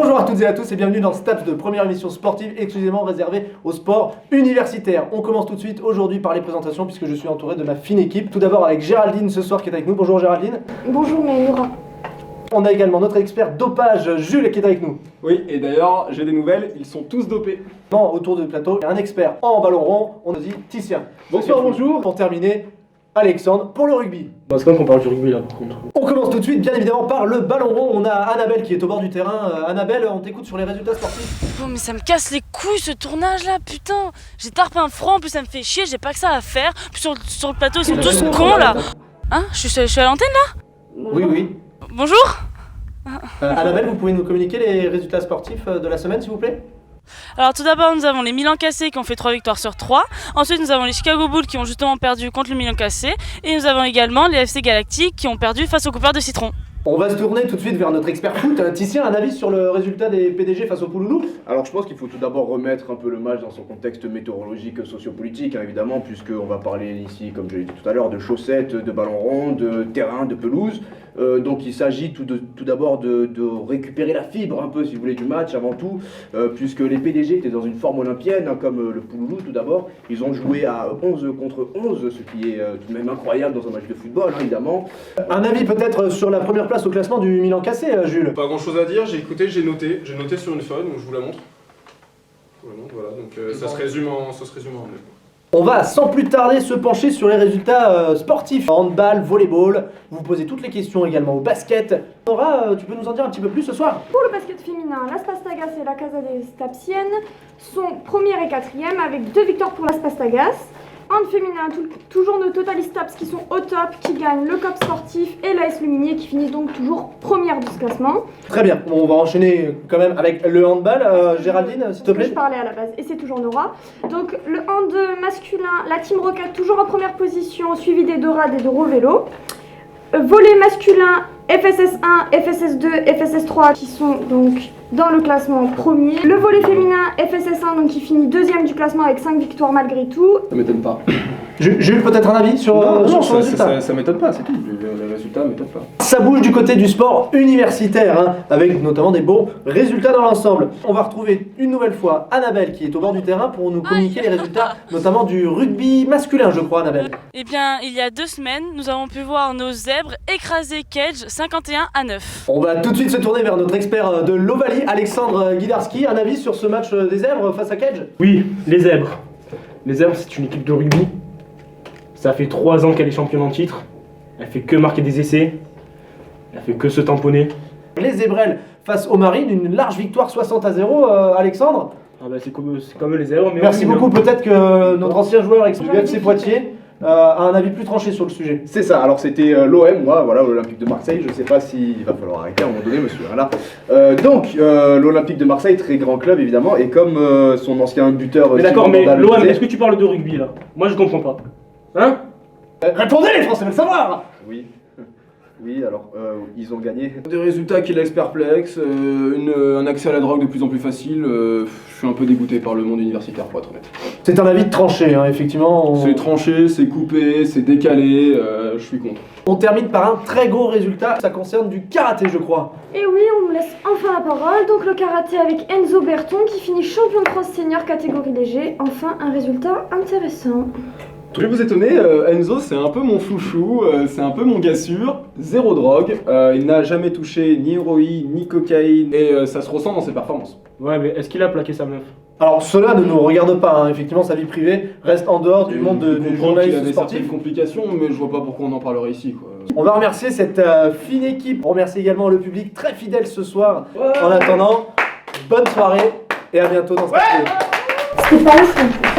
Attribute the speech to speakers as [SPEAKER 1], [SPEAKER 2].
[SPEAKER 1] Bonjour à toutes et à tous et bienvenue dans Staps de première émission sportive exclusivement réservée au sport universitaire. On commence tout de suite aujourd'hui par les présentations puisque je suis entouré de ma fine équipe. Tout d'abord avec Géraldine ce soir qui est avec nous. Bonjour Géraldine.
[SPEAKER 2] Bonjour Maënoura.
[SPEAKER 1] On a également notre expert dopage Jules qui est avec nous.
[SPEAKER 3] Oui, et d'ailleurs, j'ai des nouvelles, ils sont tous dopés.
[SPEAKER 1] Bon, autour du plateau, il y a un expert en ballon rond, on nous dit Titien.
[SPEAKER 3] Bonsoir, bonjour.
[SPEAKER 1] Pour terminer, Alexandre pour le rugby.
[SPEAKER 4] Bah, c'est quand même qu'on parle du rugby là par contre.
[SPEAKER 1] On commence tout de suite bien évidemment par le ballon rond. On a Annabelle qui est au bord du terrain. Annabelle, on t'écoute sur les résultats sportifs.
[SPEAKER 5] Oh mais ça me casse les couilles ce tournage là, putain. J'ai tarpé un franc, en plus ça me fait chier, j'ai pas que ça à faire. Puis sur le plateau ils sont tous cons là. Hein, je suis à l'antenne là.
[SPEAKER 1] Oui.
[SPEAKER 5] Bonjour.
[SPEAKER 1] Annabelle, vous pouvez nous communiquer les résultats sportifs de la semaine s'il vous plaît?
[SPEAKER 5] Alors tout d'abord nous avons les Milan KC qui ont fait 3 victoires sur 3. Ensuite nous avons les Chicago Bulls qui ont justement perdu contre le Milan KC. Et nous avons également les FC Galactic qui ont perdu face aux coupeurs de citron.
[SPEAKER 1] On va se tourner tout de suite vers notre expert foot. Titien, un avis sur le résultat des PDG face au Pouloulou?
[SPEAKER 3] Alors je pense qu'il faut tout d'abord remettre un peu le match dans son contexte météorologique, sociopolitique, hein, évidemment, puisqu'on va parler ici, comme je l'ai dit tout à l'heure, de chaussettes, de ballons ronds, de terrain, de pelouse. Donc il s'agit tout d'abord de récupérer la fibre un peu, si vous voulez, du match avant tout, puisque les PDG étaient dans une forme olympienne, hein, comme le Pouloulou tout d'abord. Ils ont joué à 11 contre 11, ce qui est tout de même incroyable dans un match de football, hein, évidemment.
[SPEAKER 1] Un avis peut-être sur la première place au classement du Milan KC, Jules?
[SPEAKER 6] Pas grand chose à dire, j'ai noté sur une feuille, donc je vous la montre. Voilà, donc ça se résume en un mot.
[SPEAKER 1] On va sans plus tarder se pencher sur les résultats sportifs. Handball, volleyball, vous posez toutes les questions également au basket. Nora, tu peux nous en dire un petit peu plus ce soir?
[SPEAKER 2] Pour le basket féminin, Las Pastagas et la Casa des Stapsiennes sont première et quatrième avec 2 victoires pour Las Pastagas. Hand féminin, toujours nos Totalis Staps qui sont au top, qui gagnent le COP sportif et l'AS Luminier qui finissent donc toujours première de ce classement.
[SPEAKER 1] Très bien, on va enchaîner quand même avec le handball. Géraldine, s'il te plaît.
[SPEAKER 2] Je parlais à la base et c'est toujours Nora. Donc le hand masculin, la Team Rocket toujours en première position, suivi des Dorades et de Rovelo. Volley masculin, FSS 1, FSS 2, FSS 3 qui sont donc dans le classement premier. Le volley féminin, FSS 1 donc qui finit deuxième du classement avec 5 victoires malgré tout.
[SPEAKER 3] Ça m'étonne pas.
[SPEAKER 1] Jules, peut-être un avis sur ce résultat?
[SPEAKER 3] Ça m'étonne pas, c'est tout. Les résultats m'étonnent pas.
[SPEAKER 1] Ça bouge du côté du sport universitaire, hein, avec notamment des bons résultats dans l'ensemble. On va retrouver une nouvelle fois Annabelle qui est au bord du terrain pour nous communiquer les résultats, notamment du rugby masculin, je crois, Annabelle.
[SPEAKER 5] Eh bien il y a 2 semaines nous avons pu voir nos zèbres écraser Cage 51-9.
[SPEAKER 1] On va tout de suite se tourner vers notre expert de l'Ovalie, Alexandre Guidarski. Un avis sur ce match des zèbres face à Cage?
[SPEAKER 4] Oui, les zèbres. Les zèbres, c'est une équipe de rugby. Ça fait 3 ans qu'elle est championne en titre. Elle fait que marquer des essais. Elle fait que se tamponner.
[SPEAKER 1] Les zébrelles face aux Marines, une large victoire 60-0, Alexandre.
[SPEAKER 4] Ah bah c'est comme les zèbres. Mais
[SPEAKER 1] Merci
[SPEAKER 4] oui,
[SPEAKER 1] beaucoup. Peut-être que notre ancien joueur du FC Poitiers a un avis plus tranché sur le sujet.
[SPEAKER 3] C'est ça, alors c'était l'OM, voilà, l'Olympique de Marseille, je sais pas s'il va falloir arrêter à un moment donné, monsieur. Voilà. Donc, l'Olympique de Marseille, très grand club évidemment, et comme son ancien buteur.
[SPEAKER 4] Mais d'accord, mais l'OM, est-ce que tu parles de rugby là? Moi je comprends pas. Hein?
[SPEAKER 1] Répondez, les Français veulent savoir.
[SPEAKER 3] Oui, alors, ils ont gagné.
[SPEAKER 6] Des résultats qui laissent perplexe, un accès à la drogue de plus en plus facile, je suis un peu dégoûté par le monde universitaire pour être honnête.
[SPEAKER 1] C'est un avis tranché, hein, effectivement.
[SPEAKER 6] C'est tranché, c'est coupé, c'est décalé, je suis contre.
[SPEAKER 1] On termine par un très gros résultat, ça concerne du karaté je crois.
[SPEAKER 2] Et oui, on nous laisse enfin la parole. Donc le karaté avec Enzo Berton qui finit champion de France senior catégorie léger. Enfin un résultat intéressant.
[SPEAKER 6] Je vais vous étonner, Enzo c'est un peu mon chouchou, c'est un peu mon gars sûr, zéro drogue, il n'a jamais touché ni héroïne, ni cocaïne, et ça se ressent dans ses performances.
[SPEAKER 4] Ouais, mais est-ce qu'il a plaqué sa meuf?
[SPEAKER 1] Alors cela ne nous regarde pas, hein. Effectivement sa vie privée reste en dehors du monde du
[SPEAKER 6] qu'il
[SPEAKER 1] journalisme
[SPEAKER 6] avait
[SPEAKER 1] sportif.
[SPEAKER 6] certaines complications, mais je vois pas pourquoi on en parlerait ici, quoi.
[SPEAKER 1] On va remercier cette fine équipe, on remercie également le public très fidèle ce soir. En attendant, bonne soirée et à bientôt dans cette vidéo.
[SPEAKER 2] C'était pas ouf.